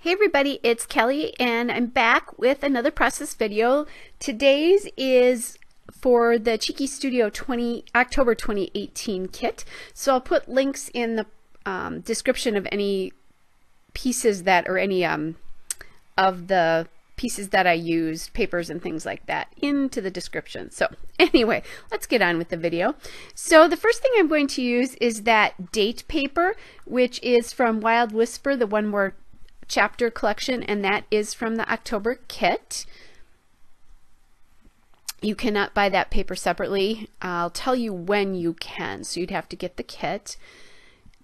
Hey everybody, it's Kelly and I'm back with another process video. Today's is for the Cheeky Studio October 2018 kit. So I'll put links in the description of any pieces that, or any of the pieces that I used, papers and things like that, into the description. So anyway, let's get on with the video. So the first thing I'm going to use is that date paper, which is from Wild Whisper, the One More Chapter collection, and that is from the October kit. You cannot buy that paper separately. I'll tell you when you can, so you'd have to get the kit.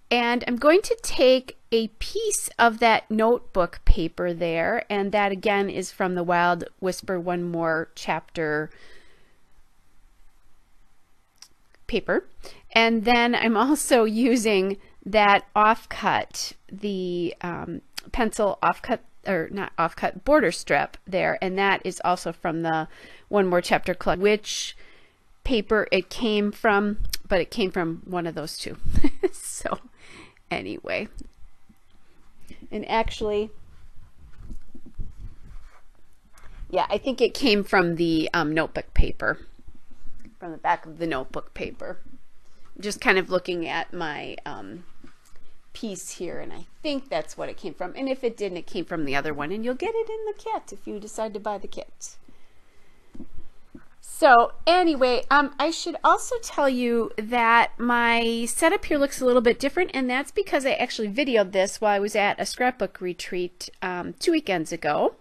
And I'm going to take a piece of that notebook paper there, and that again is from the Wild Whisper One More Chapter paper. And then I'm also using that offcut, the pencil offcut, or not offcut, border strip there, and that is also from the One More Chapter collection. Which paper it came from, but it came from one of those two. So anyway, and actually, yeah, I think it came from the notebook paper, from the back of the notebook paper. Just kind of looking at my piece here, and I think that's what it came from, and if it didn't, it came from the other one, and you'll get it in the kit if you decide to buy the kit. So anyway, I should also tell you that my setup here looks a little bit different, and that's because I actually videoed this while I was at a scrapbook retreat 2 weekends ago.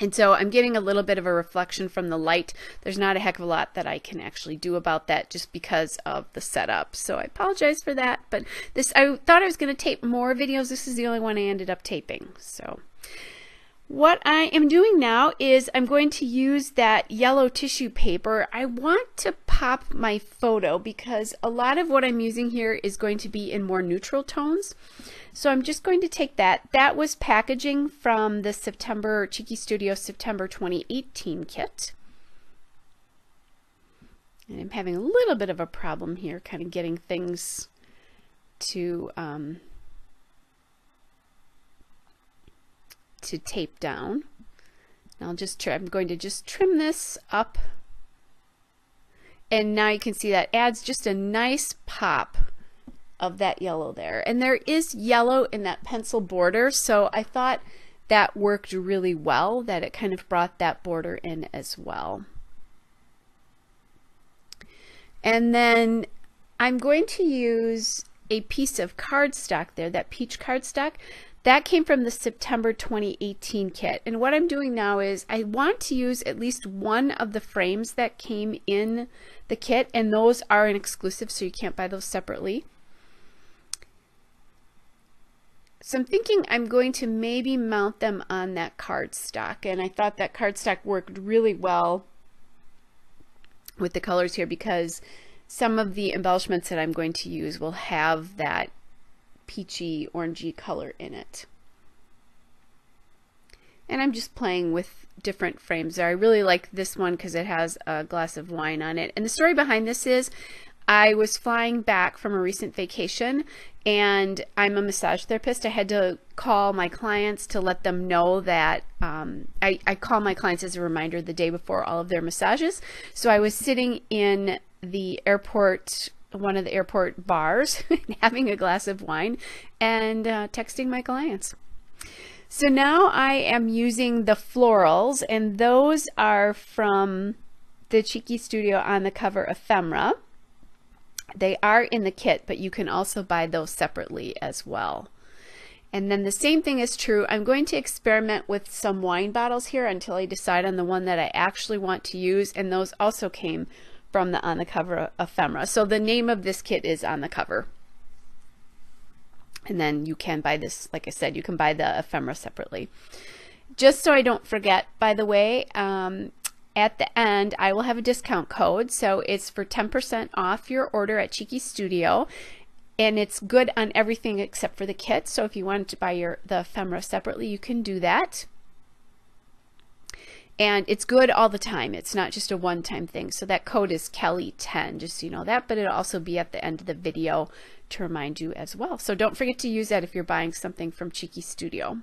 And so I'm getting a little bit of a reflection from the light. There's not a heck of a lot that I can actually do about that just because of the setup. So I apologize for that. But this, I thought I was going to tape more videos. This is the only one I ended up taping. So what I am doing now is I'm going to use that yellow tissue paper. I want to pop my photo because a lot of what I'm using here is going to be in more neutral tones. So I'm just going to take that. That was packaging from the Cheeky Studio September 2018 kit. And I'm having a little bit of a problem here, kind of getting things to tape down. And I'll just I'm going to just trim this up. And now you can see that adds just a nice pop of that yellow there, and there is yellow in that pencil border, so I thought that worked really well, that it kind of brought that border in as well. And then I'm going to use a piece of cardstock there, that peach cardstock. That came from the September 2018 kit, and what I'm doing now is I want to use at least one of the frames that came in the kit, and those are an exclusive, so you can't buy those separately. So I'm thinking I'm going to maybe mount them on that cardstock, and I thought that cardstock worked really well with the colors here because some of the embellishments that I'm going to use will have that peachy orangey color in it. And I'm just playing with different frames there. I really like this one because it has a glass of wine on it. And the story behind this is I was flying back from a recent vacation, and I'm a massage therapist. I had to call my clients to let them know that I call my clients as a reminder the day before all of their massages. So I was sitting in the airport, one of the airport bars, having a glass of wine and texting my clients. So now I am using the florals, and those are from the Cheeky Studio On the Cover Ephemera. They are in the kit, but you can also buy those separately as well. And then the same thing is true. I'm going to experiment with some wine bottles here until I decide on the one that I actually want to use, and those also came from the On the Cover Ephemera. So the name of this kit is On the Cover. And then you can buy this, like I said, you can buy the ephemera separately. Just so I don't forget, by the way, at the end, I will have a discount code, so it's for 10% off your order at Cheeky Studio, and it's good on everything except for the kit. So if you wanted to buy the ephemera separately, you can do that. And it's good all the time. It's not just a one-time thing. So that code is Kelly10, just so you know that, but it'll also be at the end of the video to remind you as well. So don't forget to use that if you're buying something from Cheeky Studio.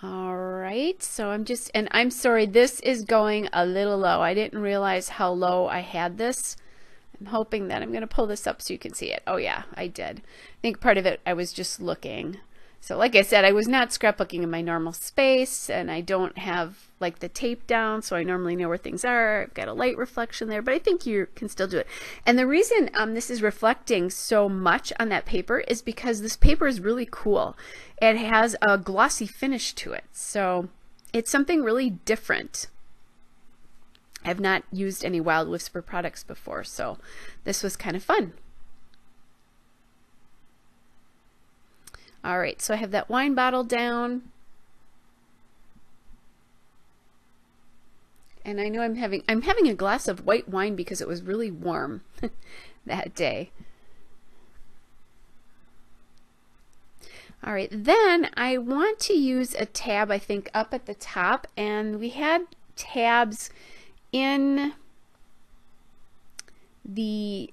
All right, so I'm sorry, this is going a little low. I didn't realize how low I had this. I'm hoping that I'm going to pull this up so you can see it. Oh yeah, I did. I think part of it I was just looking. So like I said, I was not scrapbooking in my normal space, and I don't have like the tape down, so I normally know where things are. I've got a light reflection there, but I think you can still do it. And the reason this is reflecting so much on that paper is because this paper is really cool. It has a glossy finish to it, so it's something really different. I've not used any Wild Whisper products before, so this was kind of fun. All right, so I have that wine bottle down. And I know I'm having a glass of white wine because it was really warm that day. All right, then I want to use a tab, I think, up at the top, and we had tabs in the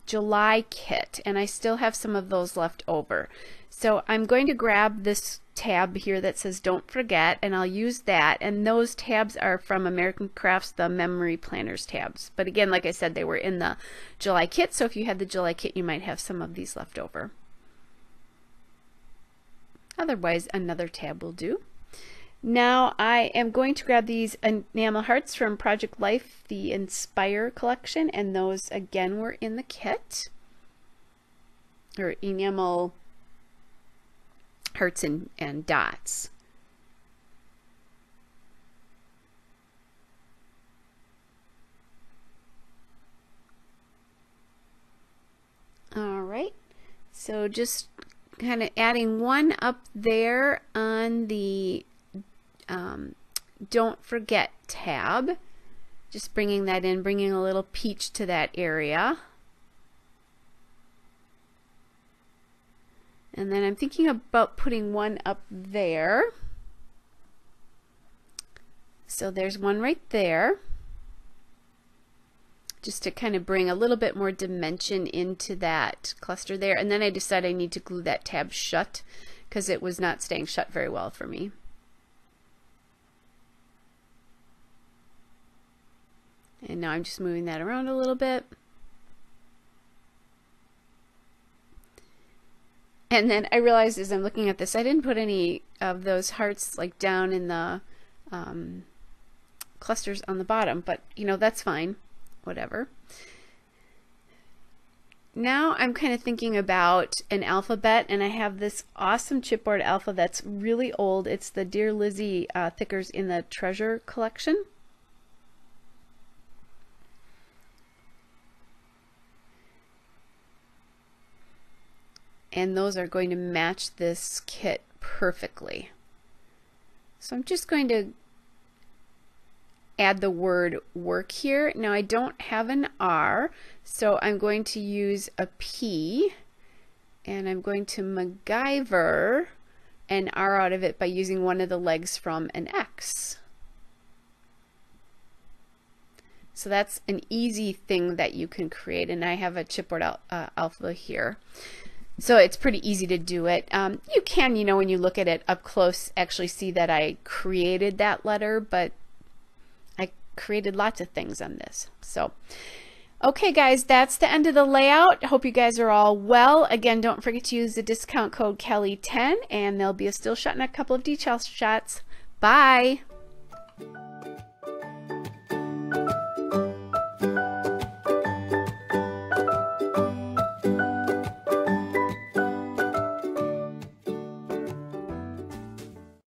July kit, and I still have some of those left over. So I'm going to grab this tab here that says Don't Forget, and I'll use that, and those tabs are from American Crafts, the Memory Planners tabs. But again, like I said, they were in the July kit, so if you had the July kit, you might have some of these left over. Otherwise, another tab will do. Now I am going to grab these enamel hearts from Project Life, the Inspire collection, and those again were in the kit, or enamel hearts and dots. All right, so just kind of adding one up there on the Don't Forget tab, just bringing that in, bringing a little peach to that area. And then I'm thinking about putting one up there. So there's one right there, just to kind of bring a little bit more dimension into that cluster there. And then I decided I need to glue that tab shut because it was not staying shut very well for me. And now I'm just moving that around a little bit. And then I realized as I'm looking at this, I didn't put any of those hearts like down in the clusters on the bottom, but you know, that's fine, whatever. Now I'm kind of thinking about an alphabet, and I have this awesome chipboard alpha that's really old. It's the Dear Lizzie thickers in the Treasure collection. And those are going to match this kit perfectly. So I'm just going to add the word work here. Now I don't have an R, so I'm going to use a P, and I'm going to MacGyver an R out of it by using one of the legs from an X. So that's an easy thing that you can create, and I have a chipboard alpha here. So it's pretty easy to do it. You can, you know, when you look at it up close, actually see that I created that letter, but I created lots of things on this. So, okay guys, that's the end of the layout. Hope you guys are all well. Again, don't forget to use the discount code Kelly10, and there'll be a still shot and a couple of detail shots. Bye!